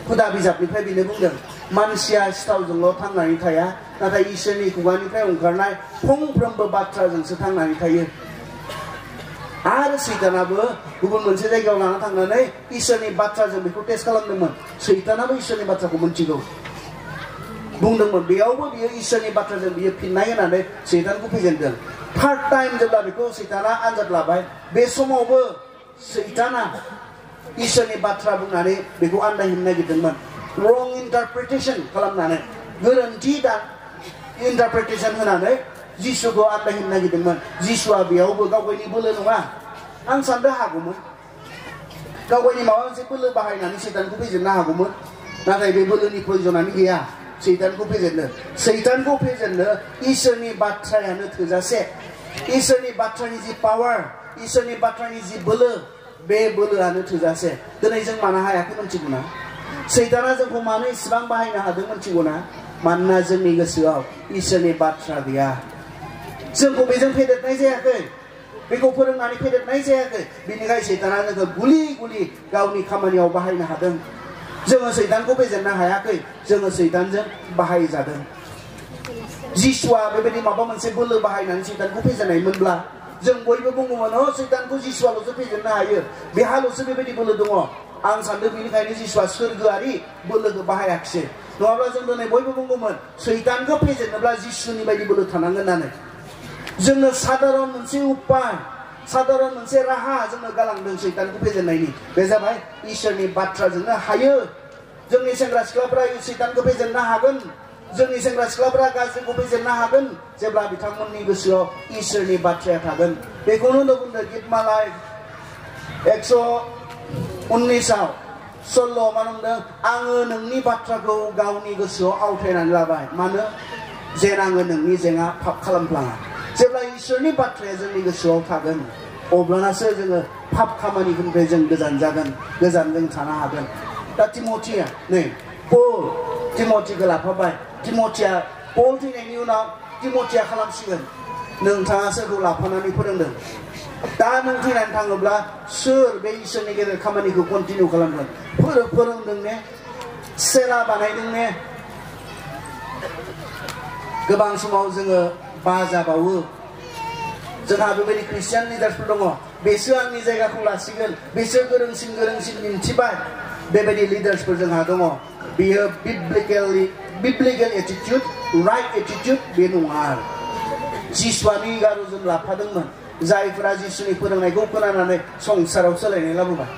हुदा बिजाबनिफ्राय बेनो बुंदों मानसिया सिथावजोंल' थांनानै थाया नाथाय इसोरनि खुगानिफ्राय ओंखारनाय फंफ्रोमबो बाथ्राजोंसो थांनानै थायो आरो सैतानाबो गुबुन मोनसे जायगायाव लाना थांनानै इसोरनि बाथ्राजों बेखौ टेस्ट खालामदोंमोन सैतानाबो इसोरनि बाथ्राखौ मोनथिगौ बुंदोंमोन बेयावबो बियो इसोरनि बाथ्राजों बियो फिननाय होनानै सैतानखौ फेजेनदों थार्ड टाइम जेब्ला बेखौ सैताना आनजाद लाबाय बे समावबो सैताना इसोरनि बाथ्रा बुंनानै बेखौ आन्दायहोनो नागिरदोंमोन रं इन्टारप्रिटेसन खालामनानै गोरोन्थि इन्टारप्रिटेसन होनानै जिसुखौ आन्दायहोनो नागिरदोंमोन जिसुआ बेयावबो गावगायनि बोलो नङा आं साननो हागौमोन गावगायनि माबा मोनसे बोलो बाहायनानै सैतानखौ फेजेननो हागौमोन नाथाय बे बोलोनि प्रयजनानो गैया सैतानखौ फेजेननो इसोरनि बाथ्रायानो थोजासे इसोरनि बाथ्रानि जि पावार इसोरनि बाथ्रानि जि बोलो बे बोलोआनो थोजासे दिनै जों मानो हायाखै मोनथिगौ ना सैताना जोंखौ मानो इसेबां बाहायनो हादों मोनथिगौ ना मानोना जोंनि गोसोआव इसोरनि बाथ्रा गैया जोंखौ बेजों फेदेरनाय जायाखै बेखौ फोरोंनानै फेदेरनाय जायाखै बेनिखायनो सैताना जोंखौ गुलि गुलि गावनि खामानियाव बाहायनो हादों जोङो सैतानखौ फेजेननो हायाखै जोङो सैतानजों बाहायजादों जिसुआ बेबायदि माबा मोनसे बोलो बाहायनानै सैतानखौ फेजेननायमोनब्ला जों बयबो बुंगौमोन सैतानखौ जिसुआल'सो फेजेननो हायो बेहाल'सो बेबायदि बोलो दङ आं सानदों बेनिखायनो जिसुआ सोरगोआरि बोलोखौ बाहायाखिसै नङाब्ला जों दिनै बयबो बुंगौमोन सैतानखौ फेजेननोब्ला जिसुनि बायदि बोलो थानांगोन होननानै जोंनो साधारन मोनसे उपाय साधारन मोनसे राहा जोंनो गालांदों सैतानखौ फेजेननायनि बे जाबाय इसोरनि बाथ्राजोंनो हायो जोंनि सेंग्रा सिख्लाफोरा सैतानखौ फेजेननो हागोन जोंनि सेंग्रा सिख्लाफोरा गाज्रिखौ फेजेननो हागोन जेब्ला बिथांमोननि गोसोआव इसोरनि बाथ्राया थागोन बेखौनो बुंदों गितमालाय 119 सल' मा बुंदों आङो नोंनि बाथ्राखौ गावनि गोसोआव आवथायनानै लाबाय मानो जेन आङो नोंनि जेंना पाप खालामफ्लाङा जेब्ला इसोरनि बाथ्राया जोंनि गोसोआव थागोन अब्लानासो जोङो पाप खामानिफोरनिफ्राय जों गोजान जागोन गोजानजों थानो हागोन दा तिमथिया नै पल तिमथिखौ लाफाबाय तिमथिया पल थैनायनि उनाव तिमथिया खालामसिगोन नोंथाङा सोरखौ लाफानानै फोरोंदों दा नों थैनानै थाङोब्ला सोर बे इसोरनि गेजेर खामानिखौ कन्टिनिउ खालामगोन फोरोंदों ने सेला बानायदों ने गोबां समाव जोङो बाजाबावो जोंहा बेबायदि ख्रिस्टियान लिडार्सफोर दङ बेसो आंनि जायगाखौ लासिगोन बेसो गोरोंसिन दिन्थिबाय बेबायदि लिडार्सफोर जोंहा दङ बेयो बिब्लिकेल एटिट्युड राइट एटिट्युड बे नङा आरो जिसुआनि गारुजों लाफादोंमोन जायफोरा जिसुनि फोरोंनायखौ खोनानानै संसाराव सोलायनाय लाबोबाय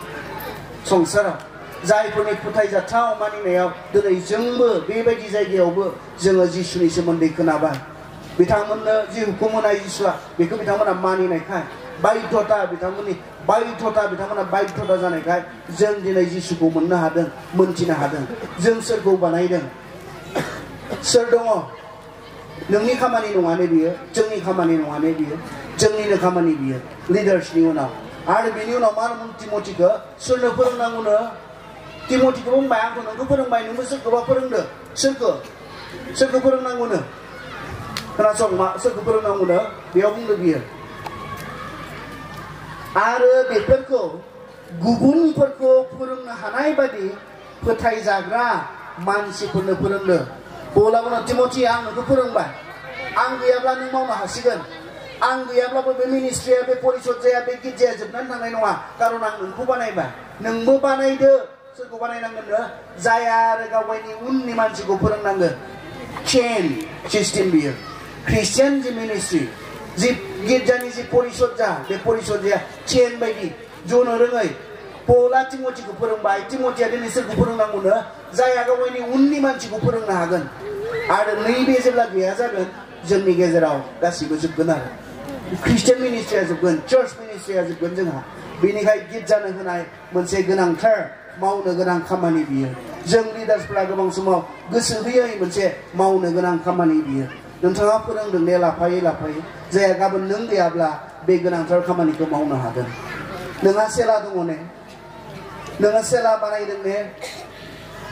संसाराव जायफोरनि फोथायजाथाव मानिनायाव दिनै जोंबो बेबायदि जायगायावबो जोङो जिसुनि सोमोन्दै खोनाबाय बिथांमोननो जि हुकुम होनाय जिसुआ बेखौ बिथांमोना मानिनायखाय बिथांमोना बाध्यता जानायखाय जों दिनै जिसुखौ मोननो हादों मोनथिनो हादों जों सोरखौ बानायदों सोर दङ नोंनि खामानि नङाने बियो जोंनि खामानि नङाने बियो जोंनिनो खामानि बियो लिडार्सनि उनाव आरो बेनि उनाव मा होनो तिमथिखौ सोरनो फोरोंनांगौनो तिमथिखौ बुंबाय आंखौ नोंखौ फोरोंबाय नोंबो सोरखौबा फोरोंदो सोरखौ फोरोंनांगौनो खोनासं सोरखौ फोरोंनांगौनो बेयाव बुंदो बियो आरो बेफोरखौ गुबुनफोरखौ फोरोंनो हानाय बायदि फोथायजाग्रा मानसिफोरनो फोरोंदो पौला बुङो तिमथि आं नोंखौ फोरोंबाय आं गैयाब्ला नों मावनो हासिगोन आं गैयाब्लाबो बे मिनिस्ट्रिया बे परिषद जाया बे गिर्जाया जोबनानै थांनाय नङा कारन आं नोंखौ बानायबाय नोंबो बानायदो सोरखौ बानायनांगोननो जाया आरो गावगायनि उननि मानसिखौ फोरोंनांगोन चेन सिस्टेम बियो ख्रिस्टियान जि मिनिस्ट्रि जि गिर्जानि जि परिषद जा बे परिषद जाया चेन बायदि जनो रोङै पौला तिमथिखौ फोरोंबाय तिमथिया दिनै सोरखौ फोरोंनांगौनो जाया गावगायनि उननि मानसिखौ फोरोंनो हागोन आरो नैबे जेब्ला गैया जागोन जोंनि गेजेराव गासिबो जोबगोन आरो ख्रिस्टियान मिनिस्ट्रिया जोबगोन चार्च मिनिस्ट्रिया जोबगोन जोंहा बेनिखाय गिर्जानो होनाय मोनसे गोनांथार मावनो गोनां खामानि बियो जों लिडार्सफोरा गोबां समाव गोसो होयै मोनसे मावनो गोनां खामानि बियो नोंथाङा फोरोंदों ने लाफायै जाया गाबोन नों गैयाब्ला बे गोनांथार खामानिखौ मावनो हागोन नोंहा सेला दङ ने नोङो सेला बानायदों ने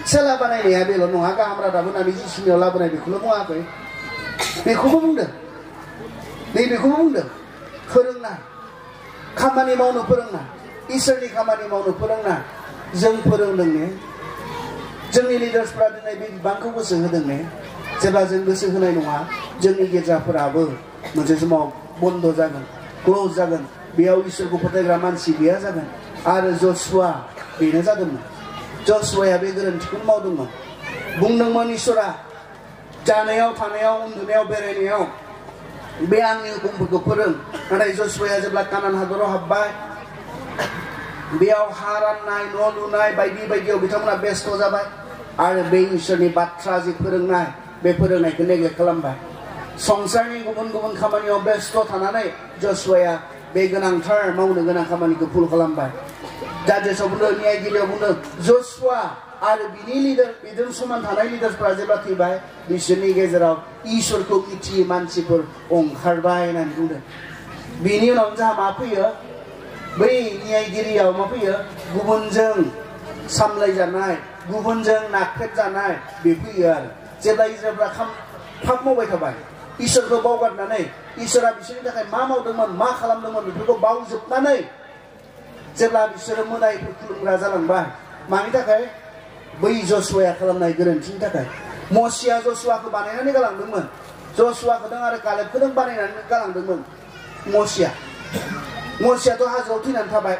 सेला बानायनाया बेल' नङा गाहाम रादाब होनानै जिसुनियाव लाबोनाय बेखौल' बुङाखै बेखौबो बुंदों नैबेखौबो बुंदों फोरोंनाय खामानि मावनो फोरोंनाय इसोरनि खामानि मावनो फोरोंनाय जों फोरोंदों ने जोंनि लिडार्सफोरा दिनै बे बिबानखौ गोसो होदों ने जेब्ला जों गोसो होनाय नङा जोंनि गिर्जाफोराबो मोनसे समाव बन्द जागोन क्लोज जागोन बेयाव इसोरखौ फोथायग्रा मानसि गैया जागोन आरो जसुआ बेनो जादोंमोन जसुआया बे गोरोन्थिखौ मावदोंमोन बुंदोंमोन इसोरा जानायाव थानायाव उन्दुनायाव बेरायनायाव बे आंनि हुकुमफोरखौ फोरों नाथाय जसुआया जेब्ला कानान हादराव हाबबाय बेयाव हा राननाय न' लुनाय बायदि बायदियाव बिथांमोना बेस्थ जाबाय आरो बे इसोरनि बाथ्रा जि फोरोंनाय बे फोरोंनायखौ नेग्लेक्ट खालामबाय संसारनि गुबुन गुबुन खामानियाव बेस्थ थानानै जसुआया बे गोनांथार मावनो गोनां खामानिखौ फुल खालामबाय जाजेसआव बुंदों न्यायगिरियाव बुंदों जसुआ आरो बिनि लिडार बेजों समान थानाय लिडार्सफोरा जेब्ला थैबाय बिसोरनि गेजेराव इसोरखौ मिथियै मानसिफोर ओंखारबाय होननानै बुंदों बिनि उनाव जोंहा मा फैयो बै न्यायगिरियाव मा फैयो गुबुनजों सामलायजानाय गुबुनजों नाख्रेबजानाय बे फैयो आरो जेब्ला इजराइलफ्रा पाप मावबाय थाबाय इसोरखौ बावगारनानै इसोरा बिसोरनि थाखाय मा मावदोंमोन मा खालामदोंमोन बेफोरखौ बावजोबनानै जेब्ला बिसोरो मोदायफोर खुलुमग्रा जालांबाय मानि थाखाय बै जसुआया खालामनाय गोरोन्थिनि थाखाय मसिया जसुआखौ बानायनानै गालांदोंमोन जसुआखौ आरो कालेबखौ बानायनानै गालांदोंमोन मसियाथ' हाजोआव थैनानै थाबाय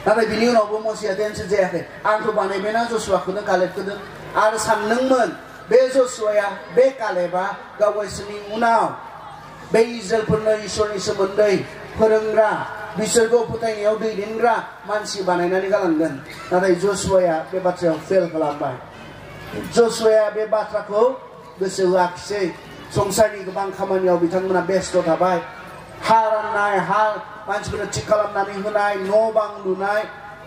नाथाय बिनि उनावबो मसिया देनसो जायाखै आंथ' बानायबायना जसुआखौ कालेबखौ आरो सानदोंमोन बे जसुआया बे कालेबा गावसोरनि उनाव बे इजराइलफोरनो इसोरनि सोमोन्दै फोरोंग्रा बिसोरखौ फोथायनायाव दैदेनग्रा मानसि बानायनानै गालांगोन नाथाय जसुआया बे बाथ्रायाव फेल खालामबाय जसुआया बे बाथ्राखौ गोसो होआखिसै संसारनि गोबां खामानियाव बिथांमोना बेस्थ थाबाय हा राननाय हा मानसिफोरनो थिग खालामनानै होनाय न' बां लुनाय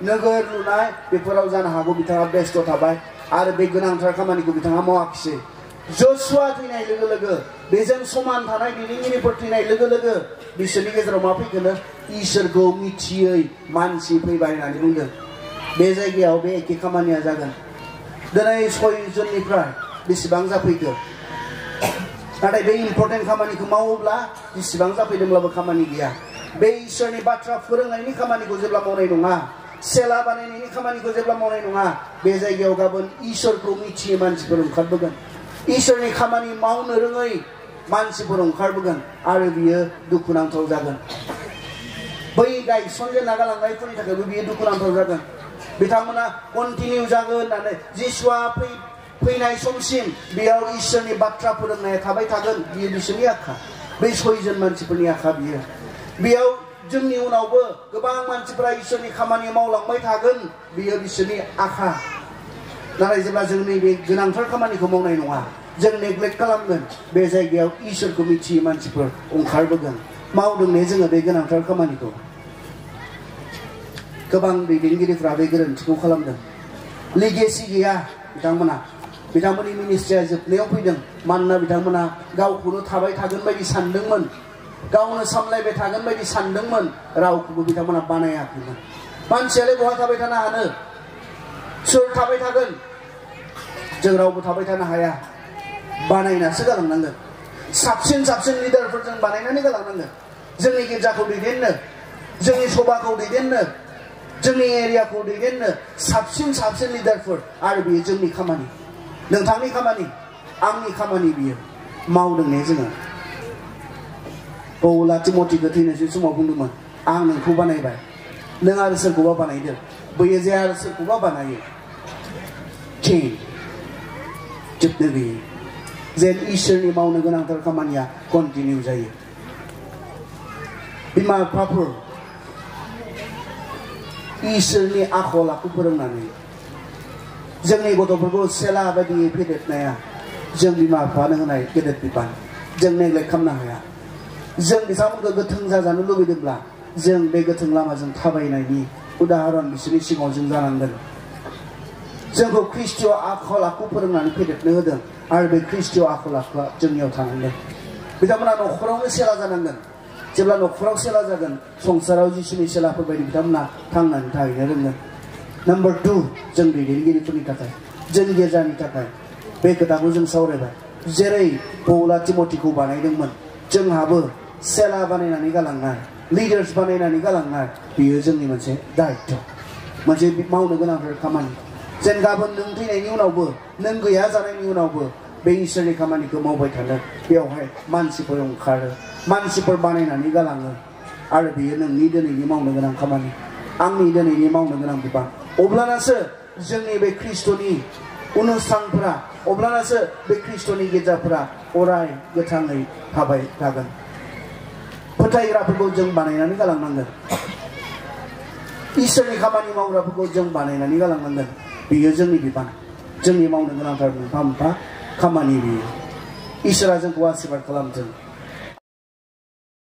नोगोर लुनाय बेफोराव जानो हागौ बिथाङा बेस्थ थाबाय आरो बे गोनांथार खामानिखौ बिथाङा मावाखिसै जसुआ थैनाय लोगो लोगो बेजों समान थानाय दैदेनगिरिफोर थैनाय लोगो लोगो बिसोरनि गेजेराव मा फैगोन इसोरखौ मिथियै मानसि फैबाय होननानै बुंदों बे जायगायाव बे एखे खामानिया जागोन दिनै 6 जननिफ्राय बेसेबां जाफैखो नाथाय बे इम्पर्टेन्ट खामानिखौ मावोब्ला जेसेबां जाफैदोंब्लाबो खामानि गैया बे इसोरनि बाथ्रा फोरोंनायनि खामानिखौ जेब्ला मावनाय नङा सेला बानायनायनि खामानिखौ जेब्ला मावनाय नङा बे जायगायाव गाबोन इसोरखौ मिथियै मानसिफोर ओंखारबोगोन इसोरनि खामानि मावनो रोङै मानसिफोर ओंखारबोगोन आरो बियो दुखुनांथाव जागोन बै गायसनजेनना गालांनायफोरनि थाखायबो बियो दुखुनांथाव जागोन बिथांमोना कन्टिनिउ जागोन होननानै जिसुआ फैनाय समसिम बेयाव इसोरनि बाथ्रा फोरोंनाया थाबाय थागोन बियो बिसोरनि आखा बै 6 जन मानसिफोरनि आखा बेयाव जोंनि उनावबो गोबां मानसिफोरा इसोरनि खामानि मावलांबाय थागोन बियो बिसोरनि आखा नाथाय जेब्ला जों नैबे गोनांथार खामानिखौ मावनाय नङा जों नेग्लेक्ट खालामगोन बे जायगायाव इसोरखौ मिथियै मानसिफोर ओंखारबोगोन मावदों ने जोङो बे गोनांथार खामानिखौ गोबां दैदेनगिरिफ्रा बे गोरोन्थिखौ खालामदों लिगेसि गैया बिथांमोननि मिनिस्ट्रिया जोबनायाव फैदों मानोना बिथांमोना गावखौनो थाबाय थागोन बायदि सानदोंमोन गावनो सामलायबाय थागोन बायदि सानदोंमोन रावखौबो बिथांमोना बानायाखैमोन मानसियालाय बहा थाबाय थानो हानो सोर थाबाय थागोन जों रावबो थाबाय थानो हाया बानायनासो गालांनांगोन साबसिन लिडारफोरजों बानायनानै गालांनांगोन जोंनि गिर्जाखौ दैदेननो जोंनि सभाखौ दैदेननो जोंनि एरियाखौ दैदेननो साबसिन लिडारफोर आरो बेयो जोंनि खामानि नोंथांनि खामानि आंनि खामानि बियो मावदों ने जोङो पौला तिमथिखौ थैनोसै समाव बुंदोंमोन आं नोंखौ बानायबाय नों आरो सोरखौबा बानायदो बैयो जे आरो सोरखौबा बानायो जोबनो गैयै जेन इसोरनि मावनो गोनांथार खामानिया कन्टिनिउ जायो बिमा बिफाफोर इसोरनि आखल आखु फोरोंनानै जोंनि गथ'फोरखौ सेला बायदियै फेदेरनाया जों बिमा बिफानो होनाय गेदेर बिबान जों नेग्लेक्ट खालामनो हाया जों बिथांमोनखौ गोथों जाजानो लुबैदोंब्ला जों बे गोथों लामाजों थाबायनायनि उदाहरन बिसोरनि सिगाङाव जों जानांगोन जोंखौ ख्रिस्टीय आखल आखु फोरोंनानै फेदेरनो होदों आरो बे ख्रिस्टीय आखल आखुआ जोंनियाव थानांगोन बिथांमोना न'खरावनो सेला जानांगोन जेब्ला न'खराव सेला जागोन संसाराव जिसुनि सेलाफोर बायदि बिथांमोना थांनानै थाहैनो रोंगोन नम्बर 2 जों दैदेनगिरिफोरनि थाखाय जों गिर्जानि थाखाय बे खोथाखौ जों सावरायबाय जेरै पौला तिमथिखौ बानायदोंमोन जोंहाबो सेला बानायनानै गालांनाय लिडार्स बानायनानै गालांनाय बेयो जोंनि मोनसे दायित्व मोनसे मावनो गोनांथार खामानि जेन गाबोन नों थैनायनि उनावबो नों गैया जानायनि उनावबो बे इसोरनि खामानिखौ मावबाय थानो बेवहाय मानसिफोर ओंखारो मानसिफोर बानायनानै गालाङो आरो बेयो नोंनि दिनैनि मावनो गोनां खामानि आंनि दिनैनि मावनो गोनां बिबान अब्लानासो जोंनि बे ख्रिस्ट'नि अनुस्थानफोरा अब्लानासो बे ख्रिस्ट'नि गिर्जाफोरा अराय गोथाङै थाबाय थागोन फोथायग्राफोरखौ जों बानायनानै गालांनांगोन इसोरनि खामानि मावग्राफोरखौ जों बानायनानै गालांनांगोन बेयो जोंनि बिबान जोंनि मावनो गोनांथार मोनफा मोनफा खामानि बेयो इसोरा जोंखौ आशीर्बाद खालामथों